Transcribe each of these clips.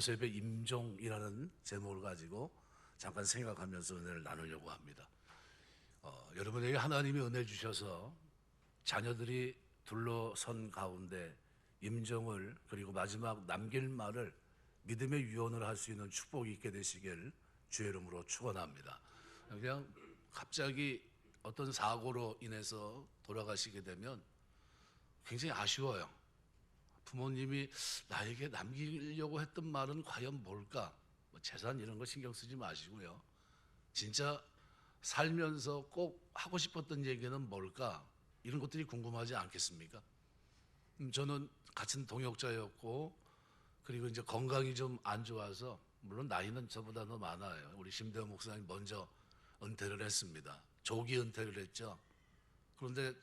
요셉의 임종이라는 제목을 가지고 잠깐 생각하면서 은혜를 나누려고 합니다. 여러분에게 하나님이 은혜 주셔서 자녀들이 둘러선 가운데 임종을 그리고 마지막 남길 말을 믿음의 유언을 할 수 있는 축복이 있게 되시길 주의 이름으로 축원합니다. 그냥 갑자기 어떤 사고로 인해서 돌아가시게 되면 굉장히 아쉬워요. 부모님이 나에게 남기려고 했던 말은 과연 뭘까? 재산 이런 거 신경 쓰지 마시고요. 진짜 살면서 꼭 하고 싶었던 얘기는 뭘까? 이런 것들이 궁금하지 않겠습니까? 저는 같은 동역자였고, 그리고 이제 건강이 좀 안 좋아서, 물론 나이는 저보다 더 많아요. 우리 심대호 목사님 먼저 은퇴를 했습니다. 조기 은퇴를 했죠. 그런데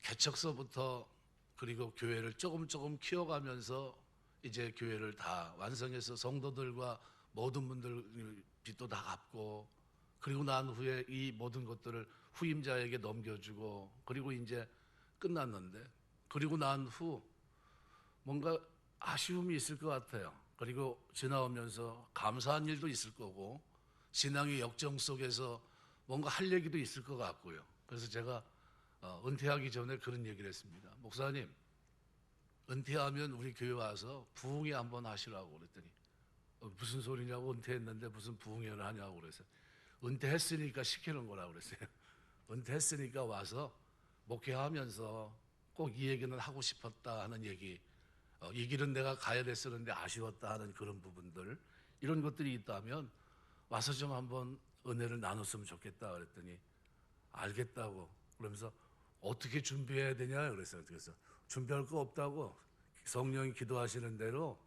개척서부터 그리고 교회를 조금 키워가면서 이제 교회를 다 완성해서 성도들과 모든 분들 빚도 다 갚고, 그리고 난 후에 이 모든 것들을 후임자에게 넘겨주고, 그리고 이제 끝났는데, 그리고 난 후 뭔가 아쉬움이 있을 것 같아요. 그리고 지나오면서 감사한 일도 있을 거고, 신앙의 역정 속에서 뭔가 할 얘기도 있을 것 같고요. 그래서 제가 은퇴하기 전에 그런 얘기를 했습니다. 목사님, 은퇴하면 우리 교회 와서 부흥회 한번 하시라고 그랬더니 무슨 소리냐고, 은퇴했는데 무슨 부흥회를 하냐고 그랬어요. 은퇴했으니까 시키는 거라고 그랬어요. 은퇴했으니까 와서 목회하면서 꼭 이 얘기는 하고 싶었다 하는 얘기, 이 길은 내가 가야 됐었는데 아쉬웠다 하는 그런 부분들, 이런 것들이 있다면 와서 좀 한번 은혜를 나눴으면 좋겠다 그랬더니 알겠다고 그러면서 어떻게 준비해야 되냐 그랬어요. 그래서 준비할 거 없다고, 성령이 기도하시는 대로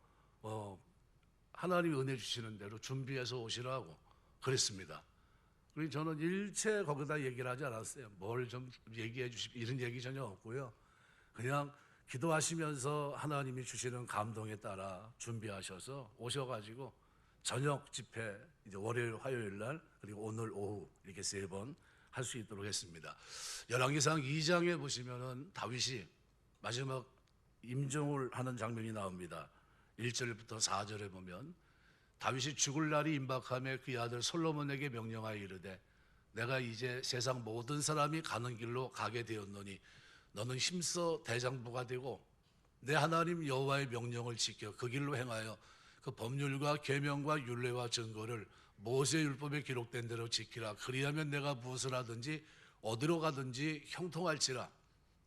하나님이 은혜 주시는 대로 준비해서 오시라고 그랬습니다. 그리고 저는 일체 거기다 얘기를 하지 않았어요. 뭘 좀 얘기해 주십, 이런 얘기 전혀 없고요. 그냥 기도하시면서 하나님이 주시는 감동에 따라 준비하셔서 오셔가지고 저녁 집회, 이제 월요일, 화요일 날, 그리고 오늘 오후 이렇게 3번 할 수 있도록 했습니다. 열왕기상 2장에 보시면은 다윗이 마지막 임종을 하는 장면이 나옵니다. 1절부터 4절에 보면 다윗이 죽을 날이 임박하며 그의 아들 솔로몬에게 명령하여 이르되 내가 이제 세상 모든 사람이 가는 길로 가게 되었노니 너는 힘써 대장부가 되고 내 하나님 여호와의 명령을 지켜 그 길로 행하여 그 법률과 계명과 율례와 증거를 모세 율법에 기록된 대로 지키라. 그리하면 내가 무엇을 하든지 어디로 가든지 형통할지라.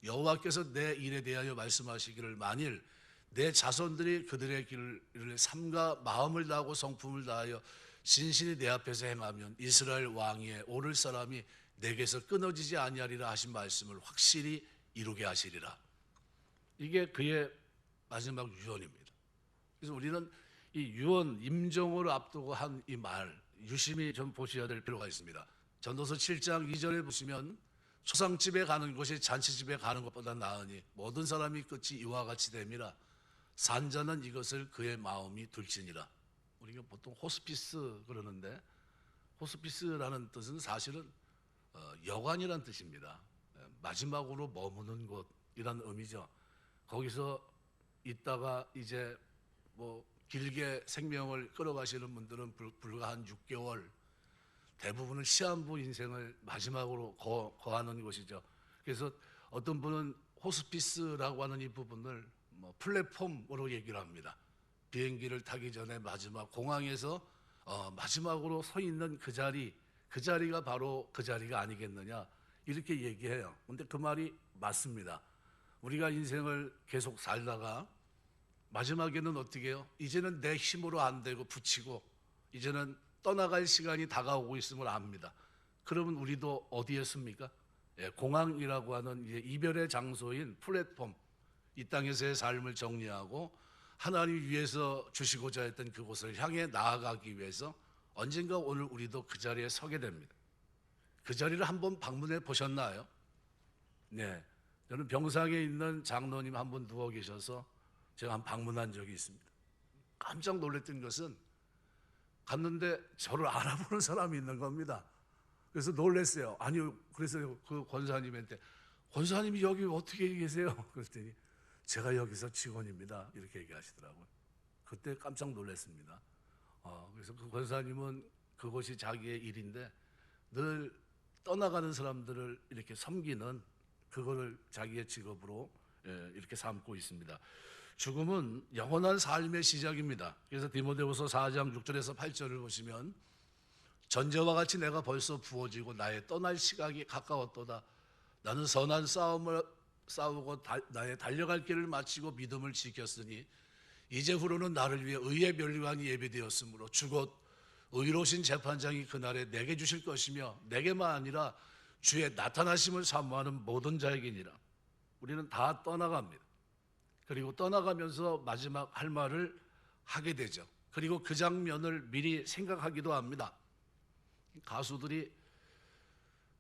여호와께서 내 일에 대하여 말씀하시기를 만일 내 자손들이 그들의 길을 삼가 마음을 다하고 성품을 다하여 진실이 내 앞에서 행하면 이스라엘 왕위에 오를 사람이 내게서 끊어지지 아니하리라 하신 말씀을 확실히 이루게 하시리라. 이게 그의 마지막 유언입니다. 그래서 우리는 이 유언, 임종을 앞두고 한 이 말 유심히 좀 보셔야 될 필요가 있습니다. 전도서 7장 2절에 보시면 초상집에 가는 것이 잔치집에 가는 것보다 나으니 모든 사람이 끝이 이와 같이 됨이라. 산자는 이것을 그의 마음이 둘지니라. 우리가 보통 호스피스 그러는데, 호스피스라는 뜻은 사실은 여관이란 뜻입니다. 마지막으로 머무는 곳이란 의미죠. 거기서 있다가 이제 뭐 길게 생명을 끌어가시는 분들은 불과 한 6개월, 대부분은 시한부 인생을 마지막으로 거하는 곳이죠. 그래서 어떤 분은 호스피스라고 하는 이 부분을 플랫폼으로 얘기를 합니다. 비행기를 타기 전에 마지막 공항에서 마지막으로 서 있는 그 자리가 바로 그 자리가 아니겠느냐, 이렇게 얘기해요. 근데 그 말이 맞습니다. 우리가 인생을 계속 살다가 마지막에는 어떻게 해요? 이제는 내 힘으로 안 되고 붙이고 이제는 떠나갈 시간이 다가오고 있음을 압니다. 그러면 우리도 어디에 씁니까? 공항이라고 하는 이별의 장소인 플랫폼, 이 땅에서의 삶을 정리하고 하나님 위해서 주시고자 했던 그곳을 향해 나아가기 위해서 언젠가 오늘 우리도 그 자리에 서게 됩니다. 그 자리를 한번 방문해 보셨나요? 네, 저는 병상에 있는 장로님 한 분 누워 계셔서 제가 한 방문한 적이 있습니다. 깜짝 놀랐던 것은 갔는데 저를 알아보는 사람이 있는 겁니다. 그래서 놀랐어요. 아니요, 그래서 그 권사님한테 권사님이 여기 어떻게 계세요? 그랬더니 제가 여기서 직원입니다, 이렇게 얘기하시더라고요. 그때 깜짝 놀랐습니다. 그래서 그 권사님은 그것이 자기의 일인데 늘 떠나가는 사람들을 이렇게 섬기는 그거를 자기의 직업으로 이렇게 삼고 있습니다. 죽음은 영원한 삶의 시작입니다. 그래서 디모데후서 4장 6절에서 8절을 보시면 전제와 같이 내가 벌써 부어지고 나의 떠날 시각이 가까웠도다. 나는 선한 싸움을 싸우고 나의 달려갈 길을 마치고 믿음을 지켰으니 이제 후로는 나를 위해 의의 멸류관이 예비되었으므로 주곧 의로우신 재판장이 그날에 내게 주실 것이며 내게만 아니라 주의 나타나심을 사모하는 모든 자에게니라. 우리는 다 떠나갑니다. 그리고 떠나가면서 마지막 할 말을 하게 되죠. 그리고 그 장면을 미리 생각하기도 합니다. 가수들이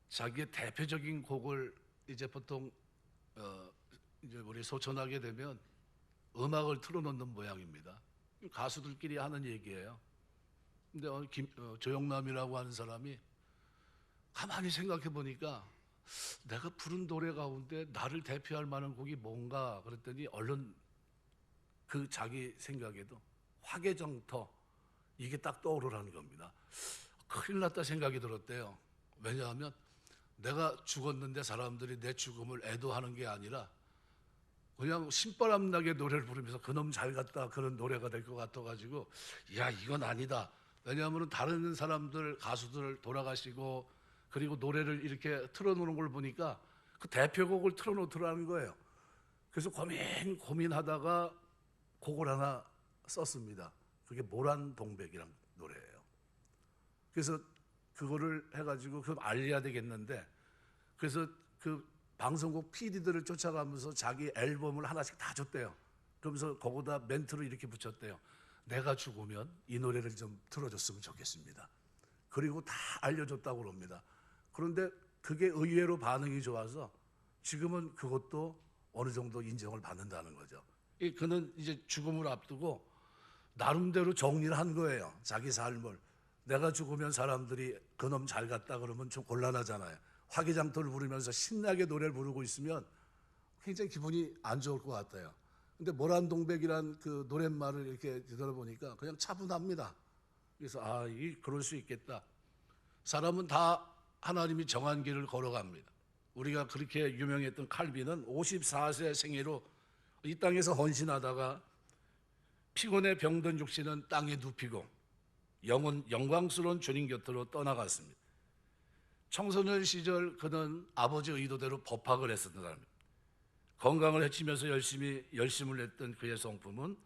자기의 대표적인 곡을 이제 보통 이제 우리 소천하게 되면 음악을 틀어놓는 모양입니다. 가수들끼리 하는 얘기예요. 근데 조영남이라고 하는 사람이 가만히 생각해 보니까 내가 부른 노래 가운데 나를 대표할 만한 곡이 뭔가 그랬더니 얼른 그 자기 생각에도 화개장터 이게 딱 떠오르라는 겁니다. 큰일 났다 생각이 들었대요. 왜냐하면 내가 죽었는데 사람들이 내 죽음을 애도하는 게 아니라 그냥 신바람 나게 노래를 부르면서 그놈 잘 갔다 그런 노래가 될 것 같아가지고 야 이건 아니다. 왜냐하면 다른 사람들 가수들 돌아가시고 그리고 노래를 이렇게 틀어놓는 걸 보니까 그 대표곡을 틀어놓더라는 거예요. 그래서 고민하다가 곡을 하나 썼습니다. 그게 모란동백이란 노래예요. 그래서 그거를 해가지고 그럼 알려야 되겠는데 그래서 그 방송국 PD들을 쫓아가면서 자기 앨범을 하나씩 다 줬대요. 그러면서 거기다 멘트를 이렇게 붙였대요. 내가 죽으면 이 노래를 좀 틀어줬으면 좋겠습니다. 그리고 다 알려줬다고 그럽니다. 그런데 그게 의외로 반응이 좋아서 지금은 그것도 어느 정도 인정을 받는다는 거죠. 그는 이제 죽음을 앞두고 나름대로 정리를 한 거예요. 자기 삶을. 내가 죽으면 사람들이 그놈 잘 갔다 그러면 좀 곤란하잖아요. 화개장터를 부르면서 신나게 노래를 부르고 있으면 굉장히 기분이 안 좋을 것 같아요. 근데 모란동백이란 그 노랫말을 이렇게 들어보니까 그냥 차분합니다. 그래서 그럴 수 있겠다. 사람은 다 하나님이 정한 길을 걸어갑니다. 우리가 그렇게 유명했던 칼빈은 54세 생애로 이 땅에서 헌신하다가 피곤에 병든 육신은 땅에 눕히고 영은 영광스러운 주님 곁으로 떠나갔습니다. 청소년 시절 그는 아버지 의도대로 법학을 했었던 사람입니다. 건강을 해치면서 열심을 했던 그의 성품은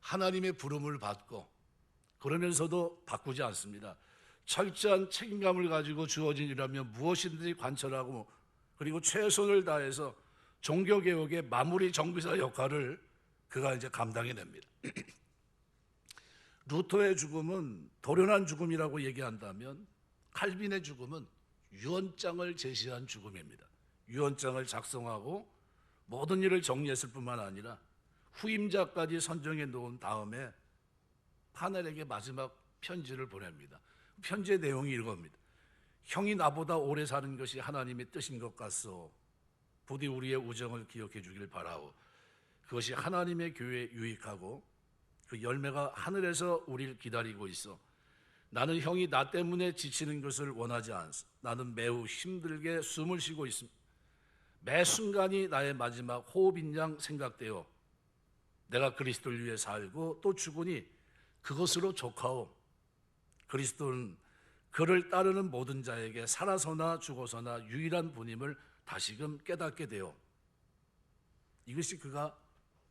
하나님의 부름을 받고 그러면서도 바꾸지 않습니다. 철저한 책임감을 가지고 주어진 일이라면 무엇이든지 관철하고 그리고 최선을 다해서 종교개혁의 마무리 정비사 역할을 그가 이제 감당해냅니다. 루터의 죽음은 도련한 죽음이라고 얘기한다면 칼빈의 죽음은 유언장을 제시한 죽음입니다. 유언장을 작성하고 모든 일을 정리했을 뿐만 아니라 후임자까지 선정해 놓은 다음에 파넬에게 마지막 편지를 보냅니다. 편지의 내용이 이겁니다. 형이 나보다 오래 사는 것이 하나님의 뜻인 것 같소. 부디 우리의 우정을 기억해 주길 바라오. 그것이 하나님의 교회에 유익하고 그 열매가 하늘에서 우리를 기다리고 있어. 나는 형이 나 때문에 지치는 것을 원하지 않소. 나는 매우 힘들게 숨을 쉬고 있습니다. 매 순간이 나의 마지막 호흡인 양 생각되어 내가 그리스도를 위해 살고 또 죽으니 그것으로 족하오. 그리스도는 그를 따르는 모든 자에게 살아서나 죽어서나 유일한 분임을 다시금 깨닫게 되어 이것이 그가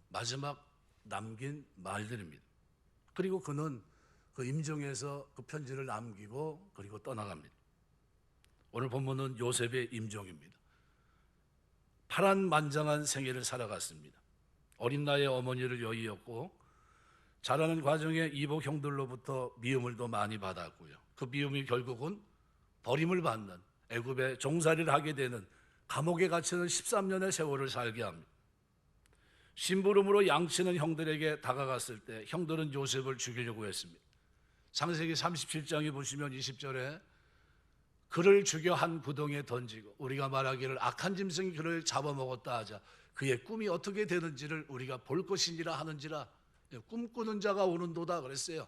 마지막 남긴 말들입니다. 그리고 그는 그 임종에서 그 편지를 남기고 그리고 떠나갑니다. 오늘 본문은 요셉의 임종입니다. 파란만장한 생애를 살아갔습니다. 어린 나이에 어머니를 여의었고 자라는 과정에 이복 형들로부터 미움을 더 많이 받았고요. 그 미움이 결국은 버림을 받는 애굽에 종살이를 하게 되는 감옥에 갇히는 13년의 세월을 살게 합니다. 심부름으로 양치는 형들에게 다가갔을 때 형들은 요셉을 죽이려고 했습니다. 창세기 37장에 보시면 20절에 그를 죽여 한 구덩이에 던지고 우리가 말하기를 악한 짐승이 그를 잡아먹었다 하자 그의 꿈이 어떻게 되는지를 우리가 볼 것이니라 하는지라 예, 꿈꾸는 자가 오는도다 그랬어요.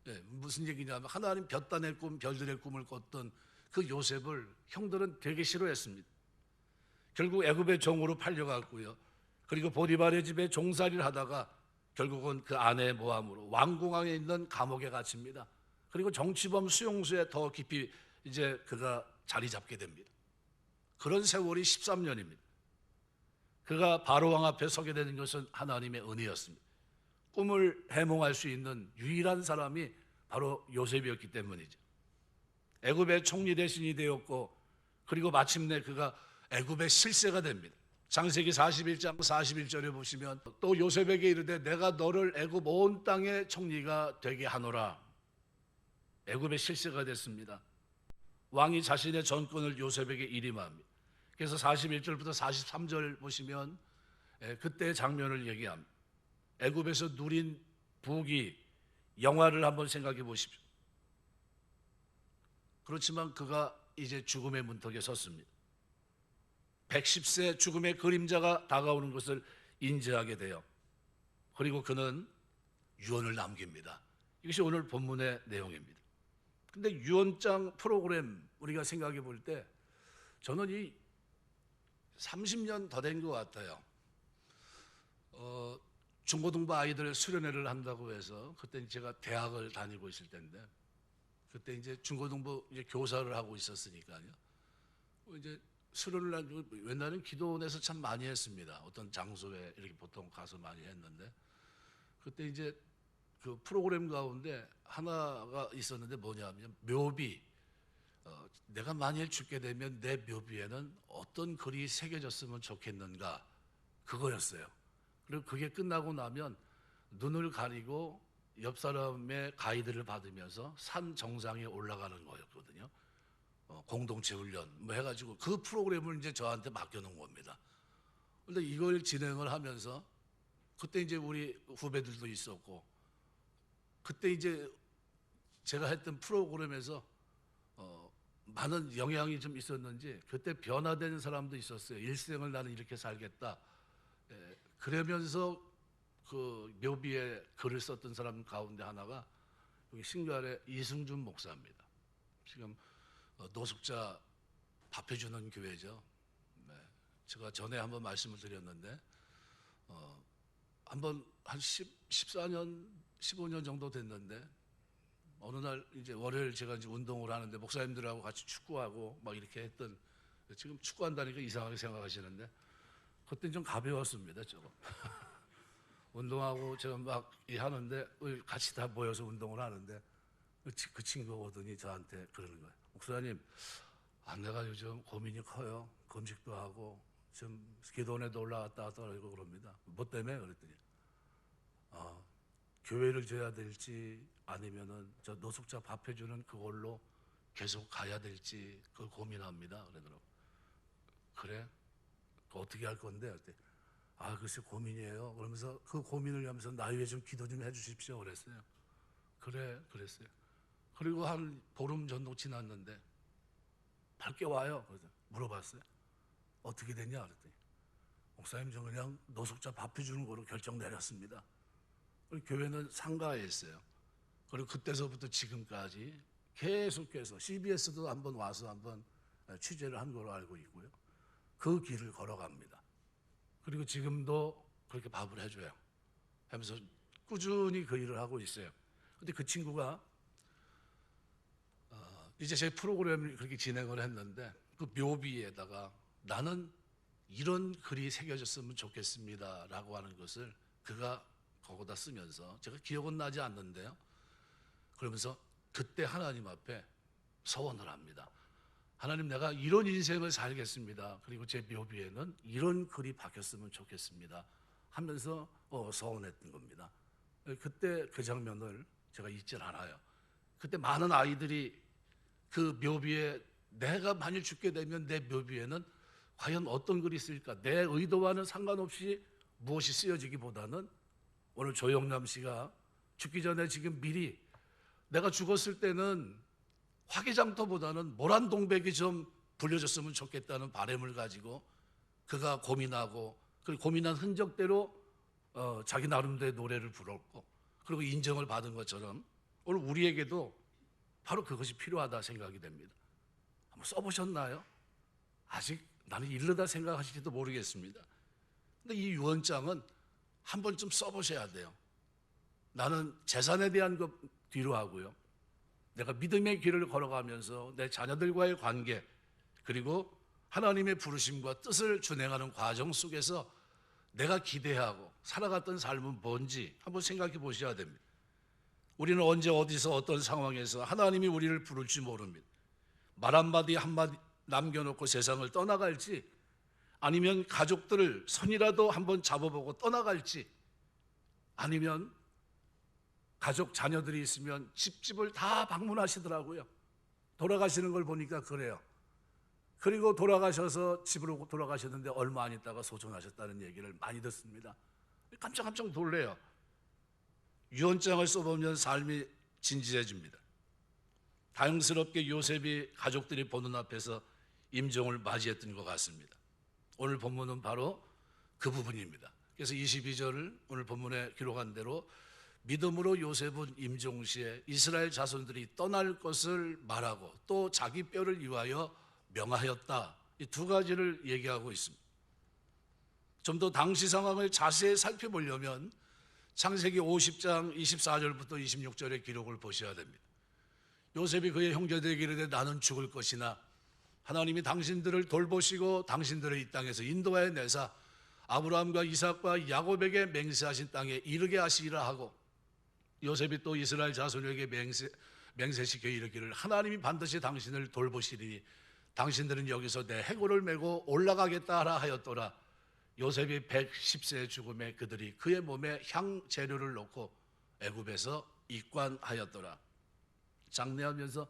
예, 무슨 얘기냐면 하나님 볕단의 꿈, 별들의 꿈을 꿨던 그 요셉을 형들은 되게 싫어했습니다. 결국 애굽의 종으로 팔려갔고요. 그리고 보디발의 집에 종살이를 하다가 결국은 그 아내의 모함으로 왕궁왕에 있는 감옥에 갇힙니다. 그리고 정치범 수용소에 더 깊이 이제 그가 자리 잡게 됩니다. 그런 세월이 13년입니다. 그가 바로왕 앞에 서게 되는 것은 하나님의 은혜였습니다. 꿈을 해몽할 수 있는 유일한 사람이 바로 요셉이었기 때문이죠. 애굽의 총리 대신이 되었고, 그리고 마침내 그가 애굽의 실세가 됩니다. 창세기 41장 41절에 보시면 또 요셉에게 이르되 내가 너를 애굽 온 땅의 총리가 되게 하노라. 애굽의 실세가 됐습니다. 왕이 자신의 전권을 요셉에게 일임합니다. 그래서 41절부터 43절 보시면 그때의 장면을 얘기합니다. 애굽에서 누린 부귀, 영화를 한번 생각해 보십시오. 그렇지만 그가 이제 죽음의 문턱에 섰습니다. 110세 죽음의 그림자가 다가오는 것을 인지하게 돼요. 그리고 그는 유언을 남깁니다. 이것이 오늘 본문의 내용입니다. 근데 유언장 프로그램 우리가 생각해 볼 때 저는 이 30년 더 된 것 같아요. 중고등부 아이들 수련회를 한다고 해서 그때 제가 대학을 다니고 있을 때인데 그때 이제 중고등부 이제 교사를 하고 있었으니까요. 이제 수련을 하고 옛날에는 기도원에서 참 많이 했습니다. 어떤 장소에 이렇게 보통 가서 많이 했는데 그때 이제 그 프로그램 가운데 하나가 있었는데 뭐냐면 묘비. 내가 만일 죽게 되면 내 묘비에는 어떤 글이 새겨졌으면 좋겠는가 그거였어요. 그리고 그게 끝나고 나면 눈을 가리고 옆 사람의 가이드를 받으면서 산 정상에 올라가는 거였거든요. 공동체 훈련 뭐 해가지고 그 프로그램을 이제 저한테 맡겨놓은 겁니다. 그런데 이걸 진행을 하면서 그때 이제 우리 후배들도 있었고 그때 이제 제가 했던 프로그램에서 많은 영향이 좀 있었는지 그때 변화된 사람도 있었어요. 일생을 나는 이렇게 살겠다. 그러면서 그 묘비에 글을 썼던 사람 가운데 하나가 여기 신갈의 이승준 목사입니다. 지금 노숙자 밥 해주는 교회죠. 네. 제가 전에 한번 말씀을 드렸는데 한번 한 14년, 15년 정도 됐는데 어느 날 이제 월요일 제가 이제 운동을 하는데 목사님들하고 같이 축구하고 막 이렇게 했던 지금 축구한다니까 이상하게 생각하시는데 그때 좀 가벼웠습니다. 조금 운동하고 제가 막 하는데 같이 다 모여서 운동을 하는데 그 친구가 오더니 저한테 그러는 거예요. 목사님, 내가 요즘 고민이 커요. 금식도 하고 좀 기도원에도 올라갔다 왔다 그러고 그럽니다. 뭐 때문에? 그랬더니 교회를 줘야 될지 아니면은 저 노숙자 밥 해주는 그걸로 계속 가야 될지 그걸 고민합니다. 그러더라고. 그래? 어떻게 할 건데? 그랬더니 글쎄 고민이에요. 그러면서 그 고민을 하면서 나 위해 좀 기도 좀 해주십시오. 그랬어요. 그래, 그랬어요. 그리고 한 보름 정도 지났는데 밝게 와요. 그래서 물어봤어요. 어떻게 됐냐? 그랬더니 목사님 저 그냥 노숙자 밥 해주는 거로 결정 내렸습니다. 교회는 상가에 있어요. 그리고 그때서부터 지금까지 계속해서 CBS도 한번 와서 한번 취재를 한 걸로 알고 있고요. 그 길을 걸어갑니다. 그리고 지금도 그렇게 밥을 해줘요. 하면서 꾸준히 그 일을 하고 있어요. 근데 그 친구가 이제 제 프로그램을 그렇게 진행을 했는데 그 묘비에다가 나는 이런 글이 새겨졌으면 좋겠습니다 라고 하는 것을 그가 거기다 쓰면서 제가 기억은 나지 않는데요. 그러면서 그때 하나님 앞에 서원을 합니다. 하나님 내가 이런 인생을 살겠습니다. 그리고 제 묘비에는 이런 글이 박혔으면 좋겠습니다 하면서 서원했던 겁니다. 그때 그 장면을 제가 잊질 않아요. 그때 많은 아이들이 그 묘비에 내가 만일 죽게 되면 내 묘비에는 과연 어떤 글이 있을까? 내 의도와는 상관없이 무엇이 쓰여지기보다는 오늘 조영남 씨가 죽기 전에 지금 미리 내가 죽었을 때는 화개장터보다는 모란동백이 좀 불려줬으면 좋겠다는 바람을 가지고 그가 고민하고 그 고민한 흔적대로 자기 나름대로의 노래를 불렀고 그리고 인정을 받은 것처럼 오늘 우리에게도 바로 그것이 필요하다 생각이 됩니다. 한번 써보셨나요? 아직 나는 이르다 생각하실지도 모르겠습니다. 근데 이 유언장은 한 번쯤 써보셔야 돼요. 나는 재산에 대한 것 뒤로 하고요. 내가 믿음의 길을 걸어가면서 내 자녀들과의 관계 그리고 하나님의 부르심과 뜻을 준행하는 과정 속에서 내가 기대하고 살아갔던 삶은 뭔지 한번 생각해 보셔야 됩니다. 우리는 언제 어디서 어떤 상황에서 하나님이 우리를 부를지 모릅니다. 말 한마디 한마디 남겨놓고 세상을 떠나갈지 아니면 가족들을 손이라도 한번 잡아보고 떠나갈지 아니면 가족 자녀들이 있으면 집집을 다 방문하시더라고요. 돌아가시는 걸 보니까 그래요. 그리고 돌아가셔서 집으로 돌아가셨는데 얼마 안 있다가 소천하셨다는 얘기를 많이 듣습니다. 깜짝깜짝 놀래요. 유언장을 써보면 삶이 진지해집니다. 다행스럽게 요셉이 가족들이 보는 앞에서 임종을 맞이했던 것 같습니다. 오늘 본문은 바로 그 부분입니다. 그래서 22절을 오늘 본문에 기록한 대로 믿음으로 요셉은 임종시에 이스라엘 자손들이 떠날 것을 말하고 또 자기 뼈를 위하여 명하였다. 이 두 가지를 얘기하고 있습니다. 좀 더 당시 상황을 자세히 살펴보려면 창세기 50장 24절부터 26절의 기록을 보셔야 됩니다. 요셉이 그의 형제들에게 이르되 나는 죽을 것이나 하나님이 당신들을 돌보시고 당신들을 이 땅에서 인도하여 내사 아브라함과 이삭과 야곱에게 맹세하신 땅에 이르게 하시리라 하고 요셉이 또 이스라엘 자손에게 맹세시켜 이르기를 하나님이 반드시 당신을 돌보시리니 당신들은 여기서 내 해골을 메고 올라가겠다 하라 하였더라. 요셉이 110세의 죽음에 그들이 그의 몸에 향 재료를 놓고 애굽에서 입관하였더라. 장례하면서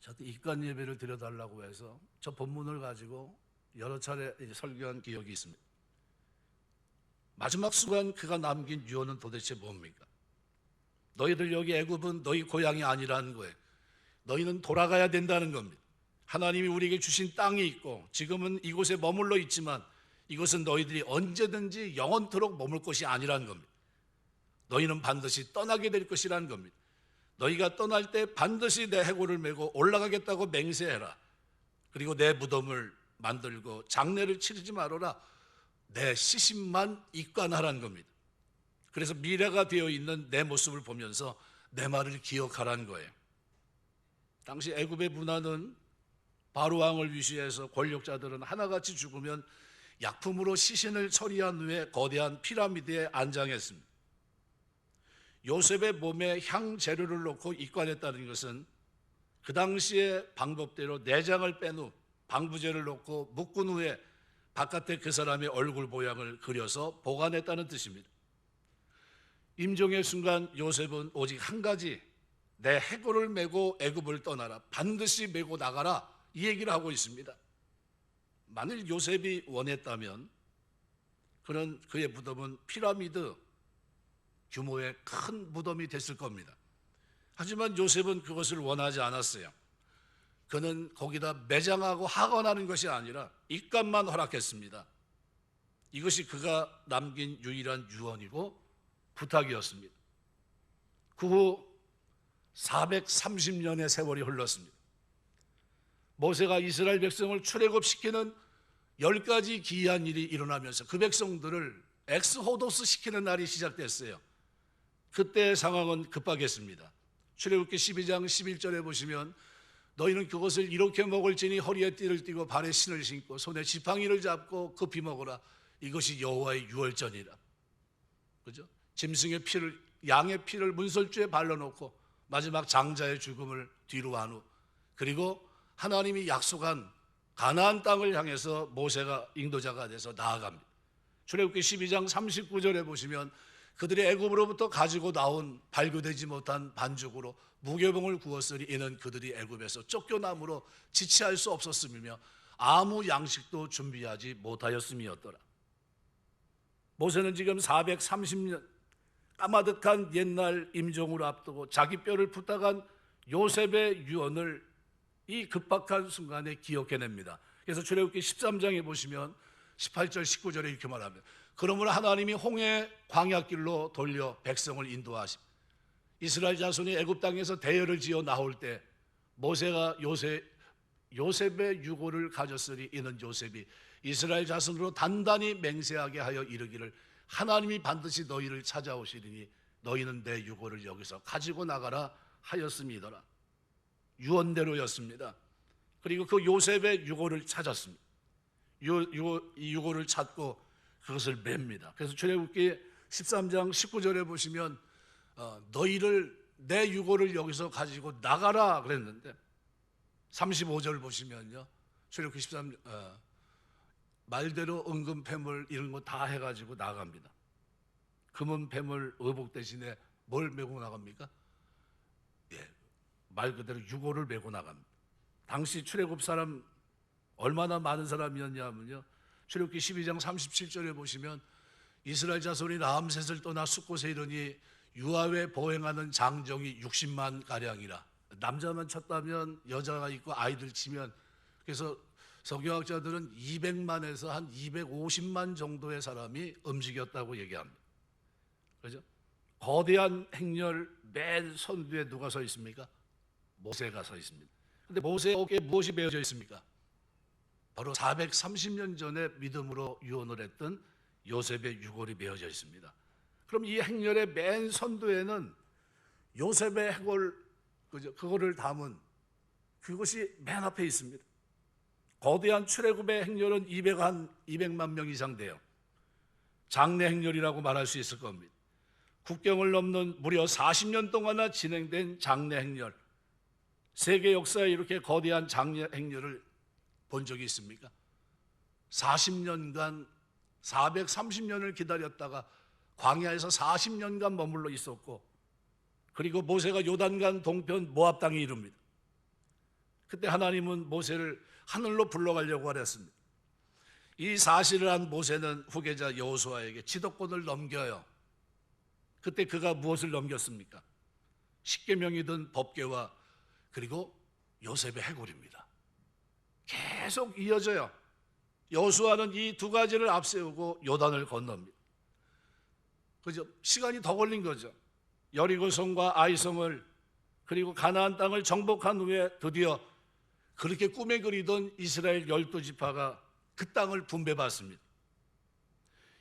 저도 입관 예배를 드려달라고 해서 저 본문을 가지고 여러 차례 설교한 기억이 있습니다. 마지막 순간 그가 남긴 유언은 도대체 뭡니까? 너희들 여기 애굽은 너희 고향이 아니라는 거예요. 너희는 돌아가야 된다는 겁니다. 하나님이 우리에게 주신 땅이 있고 지금은 이곳에 머물러 있지만 이것은 너희들이 언제든지 영원토록 머물 것이 아니라는 겁니다. 너희는 반드시 떠나게 될 것이라는 겁니다. 너희가 떠날 때 반드시 내 해골을 메고 올라가겠다고 맹세해라. 그리고 내 무덤을 만들고 장례를 치르지 말아라. 내 시신만 입관하라는 겁니다. 그래서 미래가 되어 있는 내 모습을 보면서 내 말을 기억하라는 거예요. 당시 애굽의 문화는 바로 왕을 위시해서 권력자들은 하나같이 죽으면 약품으로 시신을 처리한 후에 거대한 피라미드에 안장했습니다. 요셉의 몸에 향 재료를 놓고 입관했다는 것은 그 당시의 방법대로 내장을 뺀 후 방부제를 놓고 묶은 후에 바깥에 그 사람의 얼굴 모양을 그려서 보관했다는 뜻입니다. 임종의 순간 요셉은 오직 한 가지 내 해골을 메고 애굽을 떠나라. 반드시 메고 나가라. 이 얘기를 하고 있습니다. 만일 요셉이 원했다면 그는 그의 무덤은 피라미드 규모의 큰 무덤이 됐을 겁니다. 하지만 요셉은 그것을 원하지 않았어요. 그는 거기다 매장하고 하관하는 것이 아니라 입관만 허락했습니다. 이것이 그가 남긴 유일한 유언이고 부탁이었습니다. 그 후 430년의 세월이 흘렀습니다. 모세가 이스라엘 백성을 출애굽시키는 10가지 기이한 일이 일어나면서 그 백성들을 엑스호도스 시키는 날이 시작됐어요. 그때 상황은 급박했습니다. 출애굽기 12장 11절에 보시면 너희는 그것을 이렇게 먹을지니 허리에 띠를 띠고 발에 신을 신고 손에 지팡이를 잡고 급히 먹어라. 이것이 여호와의 유월절이라. 그죠? 짐승의 피를 양의 피를 문설주에 발라놓고 마지막 장자의 죽음을 뒤로 한 후 그리고 하나님이 약속한 가나안 땅을 향해서 모세가 인도자가 돼서 나아갑니다. 출애굽기 12장 39절에 보시면 그들이 애굽으로부터 가지고 나온 발교되지 못한 반죽으로 무교병을 구웠으니 이는 그들이 애굽에서 쫓겨남으로 지체할 수 없었음이며 아무 양식도 준비하지 못하였음이었더라. 모세는 지금 430년 까마득한 옛날 임종을 앞두고 자기 뼈를 부탁한 요셉의 유언을 이 급박한 순간에 기억해냅니다. 그래서 출애굽기 13장에 보시면 18절 19절에 이렇게 말합니다. 그러므로 하나님이 홍해 광야길로 돌려 백성을 인도하십. 이스라엘 자손이 애굽 땅에서 대열을 지어 나올 때 모세가 요셉의 유고를 가졌으니 이는 요셉이 이스라엘 자손으로 단단히 맹세하게 하여 이르기를 하나님이 반드시 너희를 찾아오시리니 너희는 내 유고를 여기서 가지고 나가라 하였음이더라. 유언대로였습니다. 그리고 그 요셉의 유고를 찾았습니다. 이 유고를 찾고 그것을 맵니다. 그래서 출애굽기 13장 19절에 보시면 너희를 내 유고를 여기서 가지고 나가라 그랬는데 35절 보시면요, 출애굽기 13 말대로 은금 폐물 이런 거 다 해가지고 나갑니다. 금은 폐물 의복 대신에 뭘 메고 나갑니까? 말 그대로 유고를 메고 나갑니다. 당시 출애굽 사람 얼마나 많은 사람이었냐면요, 출애굽기 12장 37절에 보시면 이스라엘 자손이 라암셋을 떠나 숫곳에 이르니 유아에 보행하는 장정이 60만 가량이라. 남자만 쳤다면 여자가 있고 아이들 치면, 그래서 성경학자들은 200만에서 한 250만 정도의 사람이 움직였다고 얘기합니다. 그렇죠? 거대한 행렬 맨 선두에 누가 서 있습니까? 모세가 서 있습니다. 그런데 모세의 어깨에 무엇이 베어져 있습니까? 바로 430년 전에 믿음으로 유언을 했던 요셉의 유골이 베어져 있습니다. 그럼 이 행렬의 맨 선두에는 요셉의 해골, 그거를 담은 그것이 맨 앞에 있습니다. 거대한 출애굽의 행렬은 200만 명 이상 돼요. 장래 행렬이라고 말할 수 있을 겁니다. 국경을 넘는 무려 40년 동안이나 진행된 장래 행렬. 세계 역사에 이렇게 거대한 장래 행렬을 본 적이 있습니까? 40년간 430년을 기다렸다가 광야에서 40년간 머물러 있었고, 그리고 모세가 요단강 동편 모압 땅에 이릅니다. 그때 하나님은 모세를 하늘로 불러가려고 하랬습니다. 이 사실을 한 모세는 후계자 여호수아에게 지도권을 넘겨요. 그때 그가 무엇을 넘겼습니까? 십계명이든 법궤와 그리고 요셉의 해골입니다. 계속 이어져요. 여호수아는 이 두 가지를 앞세우고 요단을 건넙니다. 그죠? 시간이 더 걸린 거죠. 여리고성과 아이성을 그리고 가나안 땅을 정복한 후에 드디어 그렇게 꿈에 그리던 이스라엘 12지파가 그 땅을 분배받습니다.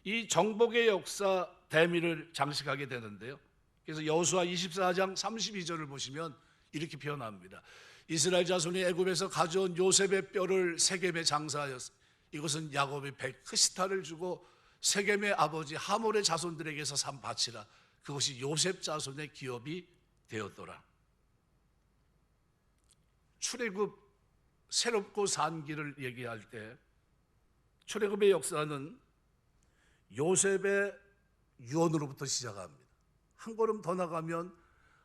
이 정복의 역사 대미를 장식하게 되는데요. 그래서 여호수아 24장 32절을 보시면 이렇게 표현합니다. 이스라엘 자손이 애굽에서 가져온 요셉의 뼈를 세겜에 장사하였으니 이것은 야곱이 백크시타를 주고 세겜의 아버지 하몰의 자손들에게서 산 밭이라. 그것이 요셉 자손의 기업이 되었더라. 출애굽 새롭고 산 길을 얘기할 때 출애굽의 역사는 요셉의 유언으로부터 시작합니다. 한 걸음 더 나가면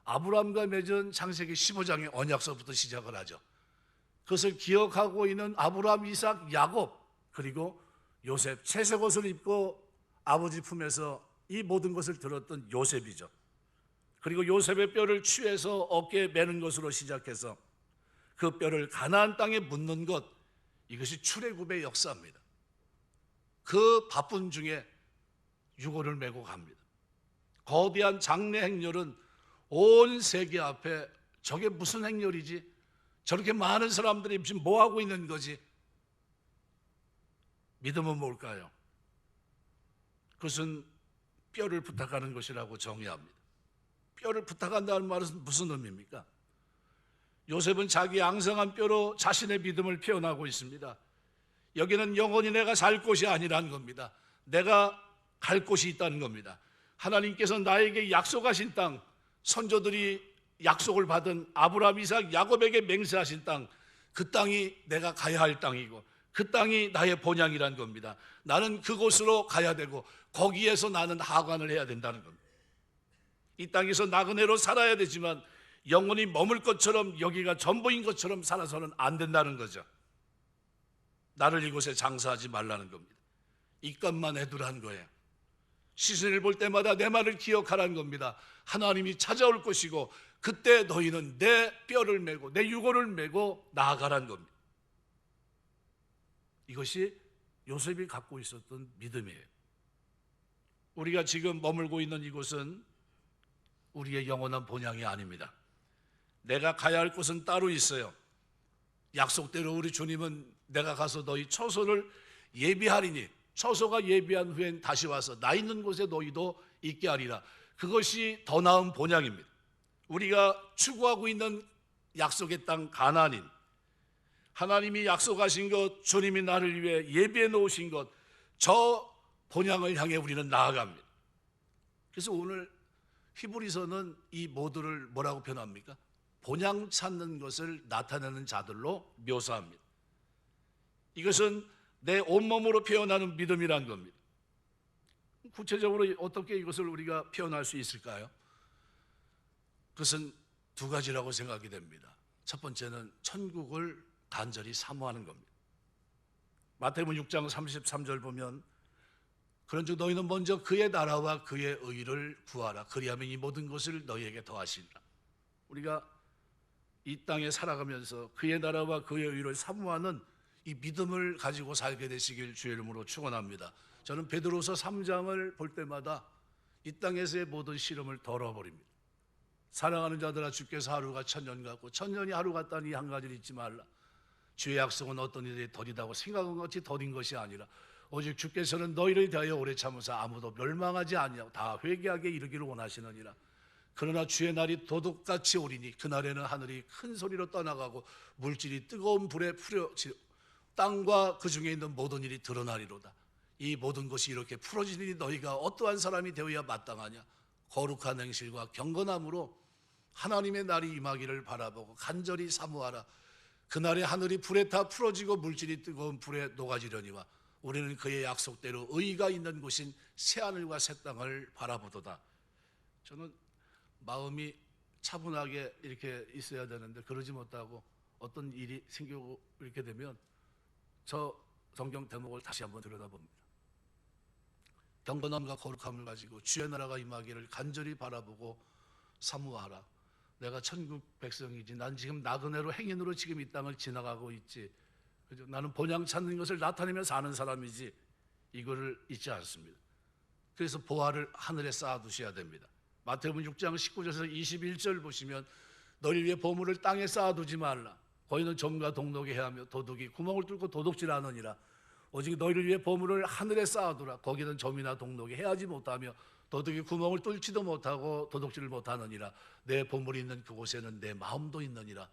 아브라함과 맺은 창세기 15장의 언약서부터 시작을 하죠. 그것을 기억하고 있는 아브라함, 이삭, 야곱, 그리고 요셉, 채색 옷을 입고 아버지 품에서 이 모든 것을 들었던 요셉이죠. 그리고 요셉의 뼈를 취해서 어깨에 매는 것으로 시작해서 그 뼈를 가나안 땅에 묻는 것, 이것이 출애굽의 역사입니다. 그 바쁜 중에 유골을 메고 갑니다. 거대한 장래 행렬은 온 세계 앞에 저게 무슨 행렬이지? 저렇게 많은 사람들이 지금 뭐 하고 있는 거지? 믿음은 뭘까요? 그것은 뼈를 부탁하는 것이라고 정의합니다. 뼈를 부탁한다는 말은 무슨 의미입니까? 요셉은 자기 앙상한 뼈로 자신의 믿음을 표현하고 있습니다. 여기는 영원히 내가 살 곳이 아니라는 겁니다. 내가 갈 곳이 있다는 겁니다. 하나님께서 나에게 약속하신 땅, 선조들이 약속을 받은 아브라함, 이삭, 야곱에게 맹세하신 땅, 그 땅이 내가 가야 할 땅이고 그 땅이 나의 본향이라는 겁니다. 나는 그곳으로 가야 되고 거기에서 나는 하관을 해야 된다는 겁니다. 이 땅에서 나그네로 살아야 되지만 영원히 머물 것처럼 여기가 전부인 것처럼 살아서는 안 된다는 거죠. 나를 이곳에 장사하지 말라는 겁니다. 이것만 해두라는 거예요. 시선을 볼 때마다 내 말을 기억하라는 겁니다. 하나님이 찾아올 것이고 그때 너희는 내 뼈를 메고 내 유골을 메고 나아가라는 겁니다. 이것이 요셉이 갖고 있었던 믿음이에요. 우리가 지금 머물고 있는 이곳은 우리의 영원한 본향이 아닙니다. 내가 가야 할 곳은 따로 있어요. 약속대로 우리 주님은 내가 가서 너희 처소를 예비하리니 처소가 예비한 후엔 다시 와서 나 있는 곳에 너희도 있게 하리라. 그것이 더 나은 본향입니다. 우리가 추구하고 있는 약속의 땅 가나안인, 하나님이 약속하신 것, 주님이 나를 위해 예비해 놓으신 것, 저 본향을 향해 우리는 나아갑니다. 그래서 오늘 히브리서는 이 모두를 뭐라고 표현합니까? 본향 찾는 것을 나타내는 자들로 묘사합니다. 이것은 내 온몸으로 표현하는 믿음이란 겁니다. 구체적으로 어떻게 이것을 우리가 표현할 수 있을까요? 그것은 두 가지라고 생각이 됩니다. 첫 번째는 천국을 간절히 사모하는 겁니다. 마태복음 6장 33절 보면 그런즉 너희는 먼저 그의 나라와 그의 의를 구하라. 그리하면 이 모든 것을 너희에게 더하시리라. 우리가 이 땅에 살아가면서 그의 나라와 그의 의를 사모하는 이 믿음을 가지고 살게 되시길 주의 이름으로 축원합니다. 저는 베드로서 3장을 볼 때마다 이 땅에서의 모든 시름을 덜어버립니다. 사랑하는 자들아, 주께서 하루가 천년 같고 천년이 하루 같다니 한 가지를 잊지 말라. 주의 약속은 어떤 일이 더디다고 생각한 것이 더딘 것이 아니라 오직 주께서는 너희를 대하여 오래 참으사 아무도 멸망하지 아니하고 다 회개하게 이르기를 원하시느니라. 그러나 주의 날이 도둑같이 오리니 그날에는 하늘이 큰 소리로 떠나가고 물질이 뜨거운 불에 풀어지고 땅과 그 중에 있는 모든 일이 드러나리로다. 이 모든 것이 이렇게 풀어지니 너희가 어떠한 사람이 되어야 마땅하냐? 거룩한 행실과 경건함으로 하나님의 날이 임하기를 바라보고 간절히 사모하라. 그날에 하늘이 불에 타 풀어지고 물질이 뜨거운 불에 녹아지려니와 우리는 그의 약속대로 의가 있는 곳인 새하늘과 새 땅을 바라보도다. 저는 마음이 차분하게 이렇게 있어야 되는데 그러지 못하고 어떤 일이 생기고 이렇게 되면 저 성경 대목을 다시 한번 들여다봅니다. 경건함과 거룩함을 가지고 주의 나라가 임하기를 간절히 바라보고 사모하라. 내가 천국 백성이지. 난 지금 나그네로 행인으로 지금 이 땅을 지나가고 있지. 나는 본향 찾는 것을 나타내며 사는 사람이지. 이거를 잊지 않습니다. 그래서 보화를 하늘에 쌓아두셔야 됩니다. 마태복음 6장 19절에서 21절 보시면 너희를 위해 보물을 땅에 쌓아두지 말라. 거기는 점과 동록이 해하며 도둑이 구멍을 뚫고 도둑질하느니라. 오직 너희를 위해 보물을 하늘에 쌓아두라. 거기는 점이나 동록이 해하지 못하며 도둑이 구멍을 뚫지도 못하고 도둑질을 못하느니라. 내 보물이 있는 그곳에는 내 마음도 있느니라.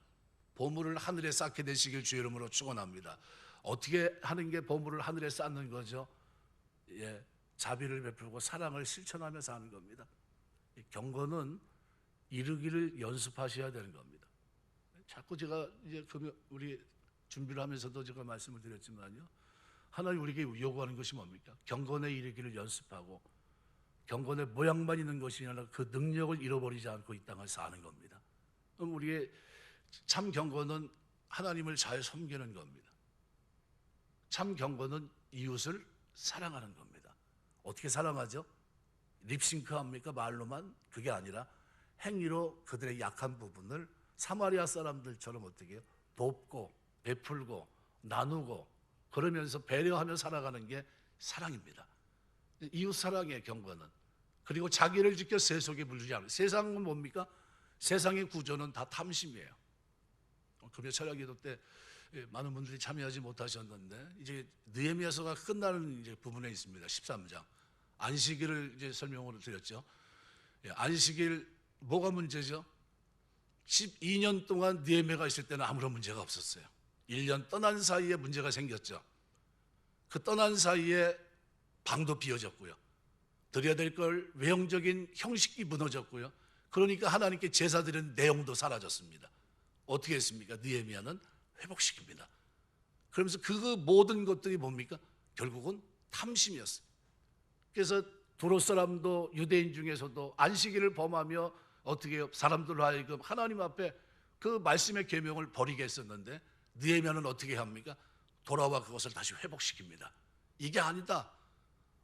보물을 하늘에 쌓게 되시길 주의 이름으로 축원합니다. 어떻게 하는 게 보물을 하늘에 쌓는 거죠? 자비를 베풀고 사랑을 실천하며 사는 겁니다. 경건은 이루기를 연습하셔야 되는 겁니다. 자꾸 제가 이제 우리 준비를 하면서도 제가 말씀을 드렸지만요, 하나님 우리에게 요구하는 것이 뭡니까? 경건에 이르기를 연습하고 경건의 모양만 있는 것이 아니라 그 능력을 잃어버리지 않고 이 땅을 사는 겁니다. 그럼 우리의 참 경건은 하나님을 잘 섬기는 겁니다. 참 경건은 이웃을 사랑하는 겁니다. 어떻게 사랑하죠? 립싱크 합니까? 말로만? 그게 아니라 행위로 그들의 약한 부분을 사마리아 사람들처럼 어떻게 해요? 돕고 베풀고 나누고 그러면서 배려하며 살아가는 게 사랑입니다. 이웃 사랑의 경건은. 그리고 자기를 지켜 세속에 물들지 않는. 세상은 뭡니까? 세상의 구조는 다 탐심이에요. 금요 철야기도 때 많은 분들이 참여하지 못하셨는데 이제 느헤미야서가 끝나는 이제 부분에 있습니다. 13장. 안식일을 이제 설명을 드렸죠. 안식일 뭐가 문제죠? 12년 동안 느헤미야가 있을 때는 아무런 문제가 없었어요. 1년 떠난 사이에 문제가 생겼죠. 그 떠난 사이에 방도 비어졌고요. 드려야 될 걸 외형적인 형식이 무너졌고요. 그러니까 하나님께 제사 드리는 내용도 사라졌습니다. 어떻게 했습니까? 느헤미야는 회복시킵니다. 그러면서 그 모든 것들이 뭡니까? 결국은 탐심이었어요. 그래서 두로 사람도 유대인 중에서도 안식일을 범하며 어떻게 해요? 사람들로 하여금 하나님 앞에 그 말씀의 계명을 버리게 했었는데 느헤미야는 어떻게 합니까? 돌아와 그것을 다시 회복시킵니다. 이게 아니다.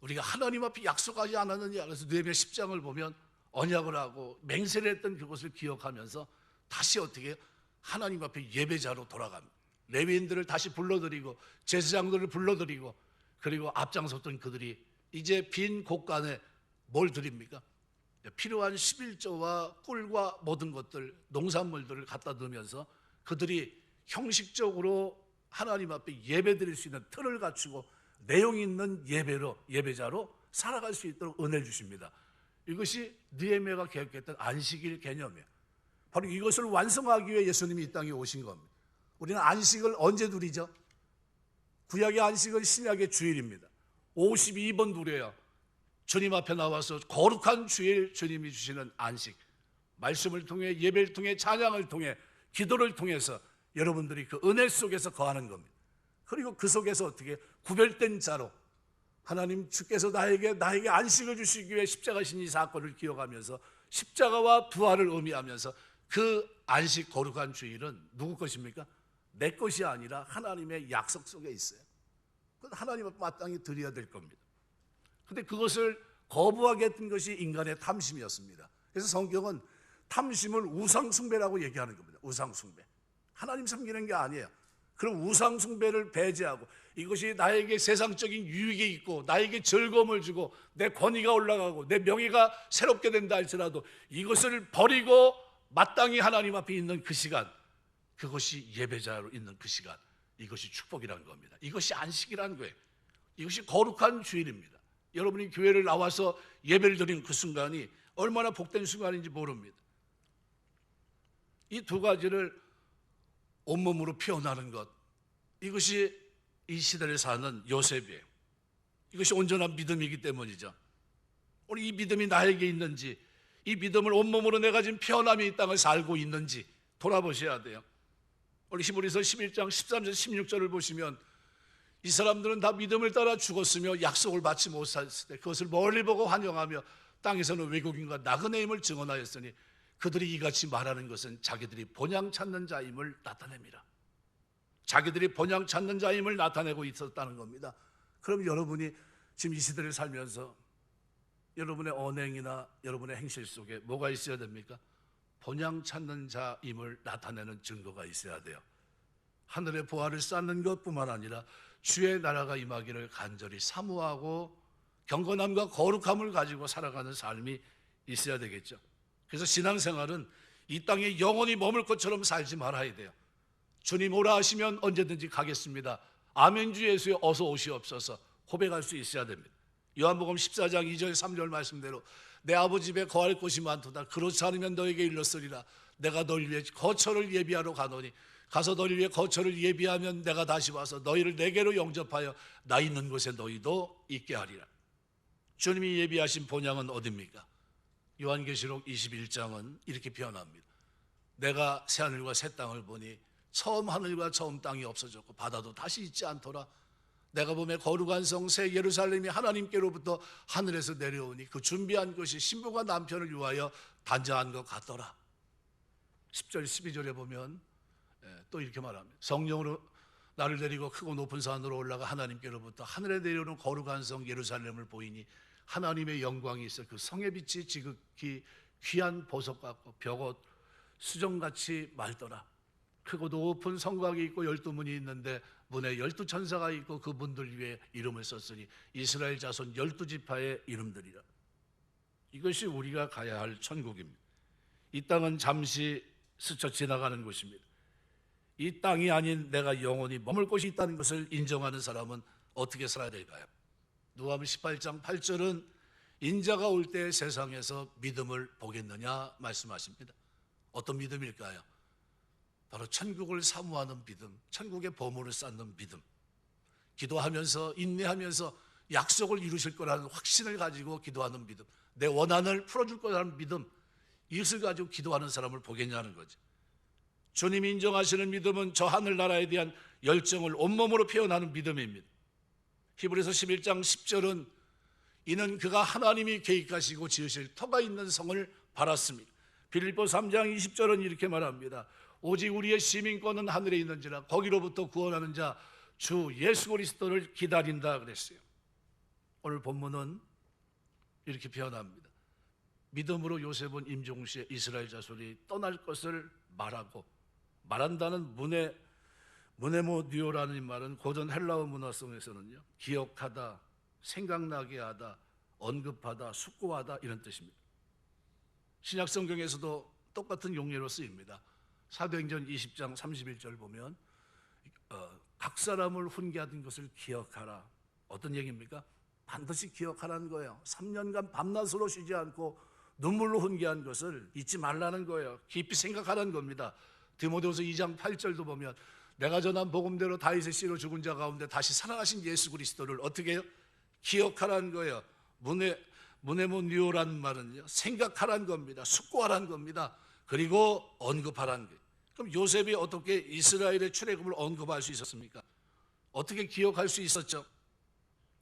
우리가 하나님 앞에 약속하지 않았느냐. 그래서 느헤미야 10장을 보면 언약을 하고 맹세를 했던 그것을 기억하면서 다시 어떻게 해요? 하나님 앞에 예배자로 돌아갑니다. 레위인들을 다시 불러들이고 제사장들을 불러들이고 그리고 앞장섰던 그들이 이제 빈 곳간에 뭘 드립니까? 필요한 11조와 꿀과 모든 것들, 농산물들을 갖다 두면서 그들이 형식적으로 하나님 앞에 예배드릴 수 있는 틀을 갖추고 내용 있는 예배자로 살아갈 수 있도록 은혜를 주십니다. 이것이 느헤미야가 계획했던 안식일 개념이에요. 바로 이것을 완성하기 위해 예수님이 이 땅에 오신 겁니다. 우리는 안식을 언제 누리죠? 구약의 안식은 신약의 주일입니다. 52번 누려요. 주님 앞에 나와서 거룩한 주일, 주님이 주시는 안식, 말씀을 통해, 예배를 통해, 찬양을 통해, 기도를 통해서 여러분들이 그 은혜 속에서 거하는 겁니다. 그리고 그 속에서 어떻게 구별된 자로 하나님 주께서 나에게 안식을 주시기 위해 십자가신 이 사건을 기억하면서 십자가와 부활을 의미하면서 그 안식 거룩한 주일은 누구 것입니까? 내 것이 아니라 하나님의 약속 속에 있어요. 하나님 앞에 마땅히 드려야 될 겁니다. 그런데 그것을 거부하게 했던 것이 인간의 탐심이었습니다. 그래서 성경은 탐심을 우상숭배라고 얘기하는 겁니다. 우상숭배. 하나님 섬기는 게 아니에요. 그럼 우상숭배를 배제하고 이것이 나에게 세상적인 유익이 있고 나에게 즐거움을 주고 내 권위가 올라가고 내 명예가 새롭게 된다 할지라도 이것을 버리고 마땅히 하나님 앞에 있는 그 시간, 그것이 예배자로 있는 그 시간, 이것이 축복이라는 겁니다. 이것이 안식이라는 거예요. 이것이 거룩한 주일입니다. 여러분이 교회를 나와서 예배를 드리는 그 순간이 얼마나 복된 순간인지 모릅니다. 이 두 가지를 온몸으로 표현하는 것, 이것이 이 시대를 사는 요셉이에요. 이것이 온전한 믿음이기 때문이죠. 오늘 이 믿음이 나에게 있는지, 이 믿음을 온몸으로 내가 지금 편함이 이 땅을 살고 있는지 돌아보셔야 돼요. 오늘 히브리서 11장 13절 16절을 보시면 이 사람들은 다 믿음을 따라 죽었으며 약속을 받지 못했을 때 그것을 멀리 보고 환영하며 땅에서는 외국인과 나그네 임을 증언하였으니 그들이 이같이 말하는 것은 자기들이 본향 찾는 자임을 나타냅니다. 자기들이 본향 찾는 자임을 나타내고 있었다는 겁니다. 그럼 여러분이 지금 이 시대를 살면서 여러분의 언행이나 여러분의 행실 속에 뭐가 있어야 됩니까? 본향 찾는 자임을 나타내는 증거가 있어야 돼요. 하늘의 보화를 쌓는 것뿐만 아니라 주의 나라가 임하기를 간절히 사모하고 경건함과 거룩함을 가지고 살아가는 삶이 있어야 되겠죠. 그래서 신앙생활은 이 땅에 영원히 머물 것처럼 살지 말아야 돼요. 주님 오라 하시면 언제든지 가겠습니다. 아멘 주 예수여 어서 오시옵소서 고백할 수 있어야 됩니다. 요한복음 14장 2절 3절 말씀대로 내 아버지 집에 거할 곳이 많도다. 그렇지 않으면 너에게 일렀으리라. 내가 너희를 위해 거처를 예비하러 가노니 가서 너희를 위해 거처를 예비하면 내가 다시 와서 너희를 내게로 영접하여 나 있는 곳에 너희도 있게 하리라. 주님이 예비하신 본향은 어디입니까? 요한계시록 21장은 이렇게 표현합니다. 내가 새하늘과 새 땅을 보니 처음 하늘과 처음 땅이 없어졌고 바다도 다시 있지 않더라. 내가 보매 거룩한 성 새 예루살렘이 하나님께로부터 하늘에서 내려오니 그 준비한 것이 신부가 남편을 위하여 단장한 것 같더라. 10절 12절에 보면 또 이렇게 말합니다. 성령으로 나를 데리고 크고 높은 산으로 올라가 하나님께로부터 하늘에 내려오는 거룩한 성 예루살렘을 보이니 하나님의 영광이 있어 그 성의 빛이 지극히 귀한 보석 같고 벽옷 수정같이 맑더라. 크고 높은 성곽이 있고 12문이 있는데 문에 12천사가 있고 그 문들 위에 이름을 썼으니 이스라엘 자손 12지파의 이름들이라. 이것이 우리가 가야 할 천국입니다. 이 땅은 잠시 스쳐 지나가는 곳입니다. 이 땅이 아닌 내가 영원히 머물 곳이 있다는 것을 인정하는 사람은 어떻게 살아야 될까요? 누가복음 18장 8절은 인자가 올 때 세상에서 믿음을 보겠느냐 말씀하십니다. 어떤 믿음일까요? 바로 천국을 사모하는 믿음, 천국의 보물을 쌓는 믿음, 기도하면서 인내하면서 약속을 이루실 거라는 확신을 가지고 기도하는 믿음, 내 원한을 풀어줄 거라는 믿음, 이것을 가지고 기도하는 사람을 보겠냐는 거죠. 주님이 인정하시는 믿음은 저 하늘나라에 대한 열정을 온몸으로 표현하는 믿음입니다. 히브리서 11장 10절은 이는 그가 하나님이 계획하시고 지으실 터가 있는 성을 바랐습니다. 빌립보 3장 20절은 이렇게 말합니다. 오직 우리의 시민권은 하늘에 있는지라 거기로부터 구원하는 자 주 예수 그리스도를 기다린다 그랬어요. 오늘 본문은 이렇게 표현합니다. 믿음으로 요셉은 임종시에 이스라엘 자손이 떠날 것을 말한다는 무네모디오라는 말은 고전 헬라어 문화성에서는요, 기억하다, 생각나게 하다, 언급하다, 숙고하다 이런 뜻입니다. 신약 성경에서도 똑같은 용례로 쓰입니다. 사도행전 20장 31절 보면 각 사람을 훈계하던 것을 기억하라. 어떤 얘기입니까? 반드시 기억하라는 거예요. 3년간 밤낮으로 쉬지 않고 눈물로 훈계한 것을 잊지 말라는 거예요. 깊이 생각하라는 겁니다. 디모데후서 2장 8절도 보면 내가 전한 복음대로 다윗의 씨로 죽은 자 가운데 다시 살아나신 예수 그리스도를 어떻게 해요? 기억하라는 거예요. 무네모니오라는 말은요, 생각하라는 겁니다. 숙고하라는 겁니다. 그리고 언급하라는 거예요. 그럼 요셉이 어떻게 이스라엘의 출애굽을 언급할 수 있었습니까? 어떻게 기억할 수 있었죠?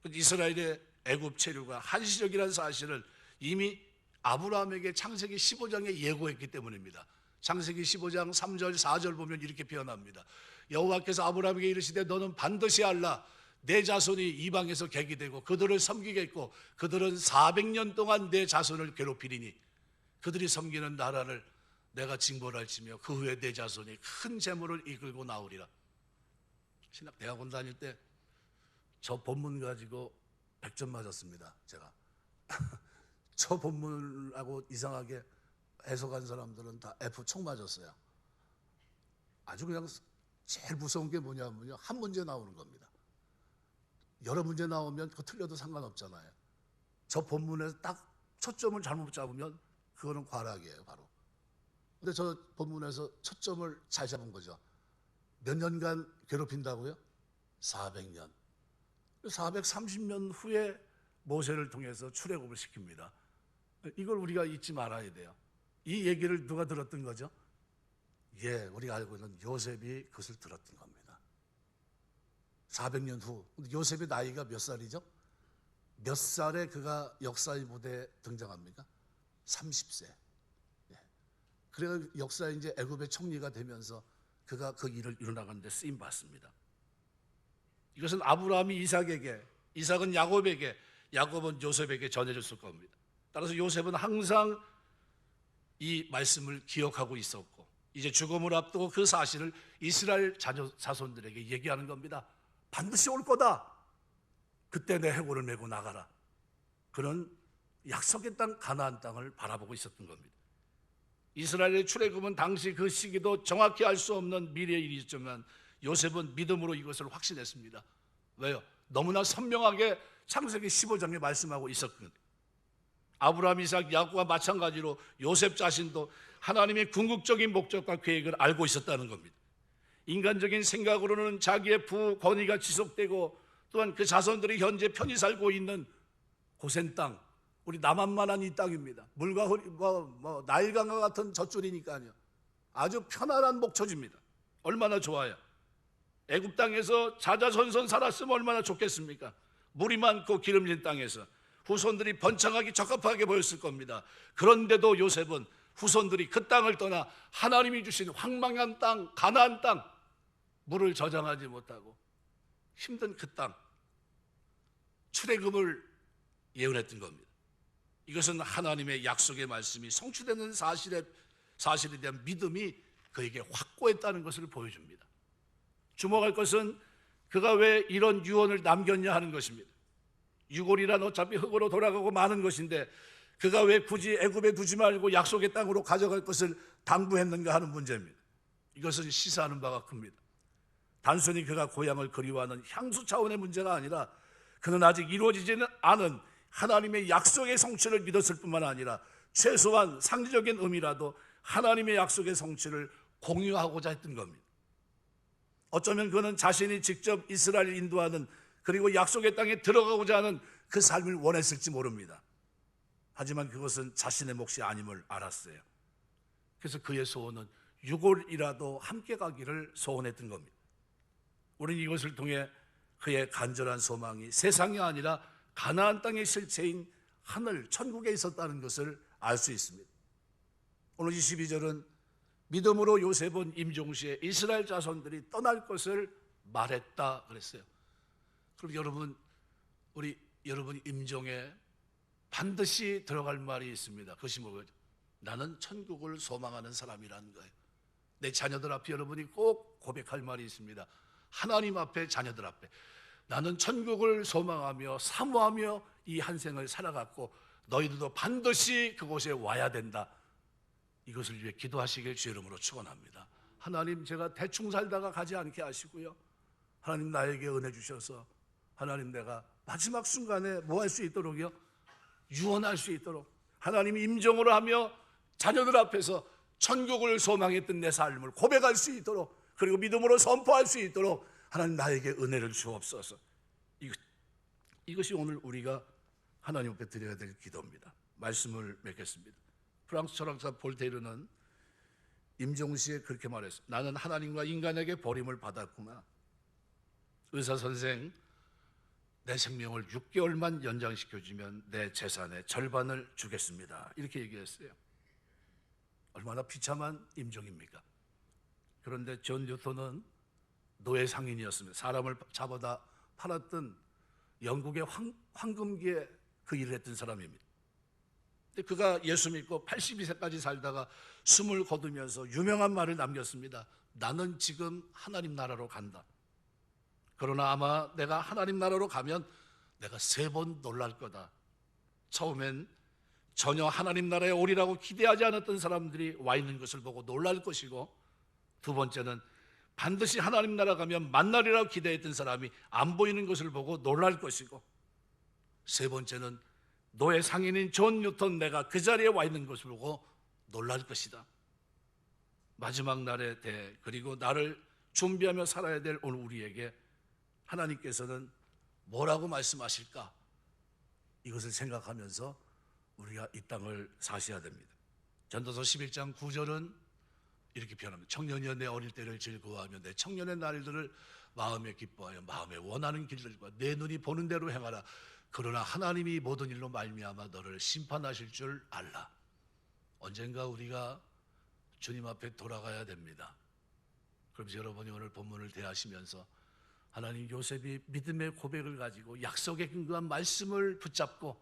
이스라엘의 애굽 체류가 한시적이라는 사실을 이미 아브라함에게 창세기 15장에 예고했기 때문입니다. 창세기 15장 3절 4절 보면 이렇게 표현합니다. 여호와께서 아브라함에게 이르시되 너는 반드시 알라. 내 자손이 이방에서 객이 되고 그들을 섬기겠고 그들은 400년 동안 내 자손을 괴롭히리니 그들이 섬기는 나라를 내가 징벌할지며 그 후에 내 자손이 큰 재물을 이끌고 나오리라. 신학 대학원 다닐 때 저 본문 가지고 100점 맞았습니다. 제가 저 본문하고 이상하게 해석한 사람들은 다 F 총 맞았어요. 아주 그냥 제일 무서운 게 뭐냐면요, 한 문제 나오는 겁니다. 여러 문제 나오면 그거 틀려도 상관없잖아요. 저 본문에서 딱 초점을 잘못 잡으면 그거는 과락이에요, 바로. 근데 저 본문에서 초점을 잘 잡은 거죠. 몇 년간 괴롭힌다고요? 400년. 430년 후에 모세를 통해서 출애굽을 시킵니다. 이걸 우리가 잊지 말아야 돼요. 이 얘기를 누가 들었던 거죠? 예, 우리가 알고 있는 요셉이 그것을 들었던 겁니다. 400년 후, 요셉의 나이가 몇 살이죠? 몇 살에 그가 역사의 무대에 등장합니까? 30세. 예. 그래서 역사에 이제 애굽의 총리가 되면서 그가 그 일을 이뤄나가는데 쓰임 받습니다. 이것은 아브라함이 이삭에게, 이삭은 야곱에게, 야곱은 요셉에게 전해졌을 겁니다. 따라서 요셉은 항상 이 말씀을 기억하고 있었고 이제 죽음을 앞두고 그 사실을 이스라엘 자손들에게 얘기하는 겁니다. 반드시 올 거다. 그때 내 해골을 메고 나가라. 그런 약속의 땅 가나안 땅을 바라보고 있었던 겁니다. 이스라엘의 출애굽은 당시 그 시기도 정확히 알 수 없는 미래의 일이었지만 요셉은 믿음으로 이것을 확신했습니다. 왜요? 너무나 선명하게 창세기 15장에 말씀하고 있었거든요. 아브라함, 이삭, 야곱과 마찬가지로 요셉 자신도 하나님의 궁극적인 목적과 계획을 알고 있었다는 겁니다. 인간적인 생각으로는 자기의 부 권위가 지속되고 또한 그 자손들이 현재 편히 살고 있는 고센 땅, 우리 남한만한 이 땅입니다. 물과 나일강과 같은 젖줄이니까요. 아주 편안한 목초지입니다. 얼마나 좋아요. 애굽 땅에서 자자손손 살았으면 얼마나 좋겠습니까? 물이 많고 기름진 땅에서 후손들이 번창하기 적합하게 보였을 겁니다. 그런데도 요셉은 후손들이 그 땅을 떠나 하나님이 주신 황망한 땅, 가나안 땅, 물을 저장하지 못하고 힘든 그 땅, 출애굽을 예언했던 겁니다. 이것은 하나님의 약속의 말씀이 성취되는 사실에 대한 믿음이 그에게 확고했다는 것을 보여줍니다. 주목할 것은 그가 왜 이런 유언을 남겼냐 하는 것입니다. 유골이란 어차피 흙으로 돌아가고 마는 것인데 그가 왜 굳이 애굽에 두지 말고 약속의 땅으로 가져갈 것을 당부했는가 하는 문제입니다. 이것은 시사하는 바가 큽니다. 단순히 그가 고향을 그리워하는 향수 차원의 문제가 아니라 그는 아직 이루어지지는 않은 하나님의 약속의 성취를 믿었을 뿐만 아니라 최소한 상징적인 의미라도 하나님의 약속의 성취를 공유하고자 했던 겁니다. 어쩌면 그는 자신이 직접 이스라엘을 인도하는 그리고 약속의 땅에 들어가고자 하는 그 삶을 원했을지 모릅니다. 하지만 그것은 자신의 몫이 아님을 알았어요. 그래서 그의 소원은 유골이라도 함께 가기를 소원했던 겁니다. 우리는 이것을 통해 그의 간절한 소망이 세상이 아니라 가나안 땅의 실체인 하늘, 천국에 있었다는 것을 알 수 있습니다. 오늘 22절은 믿음으로 요셉은 임종시에 이스라엘 자손들이 떠날 것을 말했다 그랬어요. 그럼 여러분 임종에 반드시 들어갈 말이 있습니다. 그것이 뭐죠? 나는 천국을 소망하는 사람이라는 거예요. 내 자녀들 앞에 여러분이 꼭 고백할 말이 있습니다. 하나님 앞에, 자녀들 앞에 나는 천국을 소망하며 사모하며 이 한 생을 살아갔고 너희들도 반드시 그곳에 와야 된다. 이것을 위해 기도하시길 주의 이름으로 축원합니다. 하나님, 제가 대충 살다가 가지 않게 하시고요, 하나님 나에게 은혜 주셔서 하나님 내가 마지막 순간에 뭐 할 수 있도록요? 유언할 수 있도록, 하나님 임종으로 하며 자녀들 앞에서 천국을 소망했던 내 삶을 고백할 수 있도록, 그리고 믿음으로 선포할 수 있도록 하나님 나에게 은혜를 주옵소서. 이것이 오늘 우리가 하나님 앞에 드려야 될 기도입니다. 말씀을 맺겠습니다. 프랑스 철학자 볼테르는 임종시에 그렇게 말했어요. 나는 하나님과 인간에게 버림을 받았구나. 의사 선생, 내 생명을 6개월만 연장시켜주면 내 재산의 절반을 주겠습니다. 이렇게 얘기했어요. 얼마나 비참한 임종입니까? 그런데 존 뉴턴은 노예 상인이었습니다. 사람을 잡아다 팔았던 영국의 황금기에 그 일을 했던 사람입니다. 근데 그가 예수 믿고 82세까지 살다가 숨을 거두면서 유명한 말을 남겼습니다. 나는 지금 하나님 나라로 간다. 그러나 아마 내가 하나님 나라로 가면 내가 3번 놀랄 거다. 처음엔 전혀 하나님 나라에 오리라고 기대하지 않았던 사람들이 와 있는 것을 보고 놀랄 것이고, 두 번째는 반드시 하나님 나라 가면 만나리라고 기대했던 사람이 안 보이는 것을 보고 놀랄 것이고, 세 번째는 노예 상인인 존 뉴턴, 내가 그 자리에 와 있는 것을 보고 놀랄 것이다. 마지막 날에 대해, 그리고 나를 준비하며 살아야 될 오늘 우리에게 하나님께서는 뭐라고 말씀하실까? 이것을 생각하면서 우리가 이 땅을 사셔야 됩니다. 전도서 11장 9절은 이렇게 표현합니다. 청년이여 내 어릴 때를 즐거워하며 내 청년의 날들을 마음에 기뻐하여 마음에 원하는 길들과 내 눈이 보는 대로 행하라. 그러나 하나님이 모든 일로 말미암아 너를 심판하실 줄 알라. 언젠가 우리가 주님 앞에 돌아가야 됩니다. 그러면서 여러분이 오늘 본문을 대하시면서 하나님, 요셉이 믿음의 고백을 가지고 약속에 근거한 말씀을 붙잡고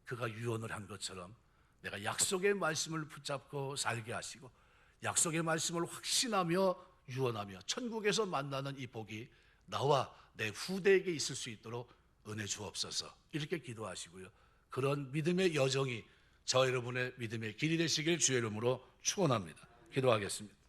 그가 유언을 한 것처럼 내가 약속의 말씀을 붙잡고 살게 하시고 약속의 말씀을 확신하며 유언하며 천국에서 만나는 이 복이 나와 내 후대에게 있을 수 있도록 은혜 주옵소서. 이렇게 기도하시고요, 그런 믿음의 여정이 저 여러분의 믿음의 길이 되시길 주의 이름으로 축원합니다. 기도하겠습니다.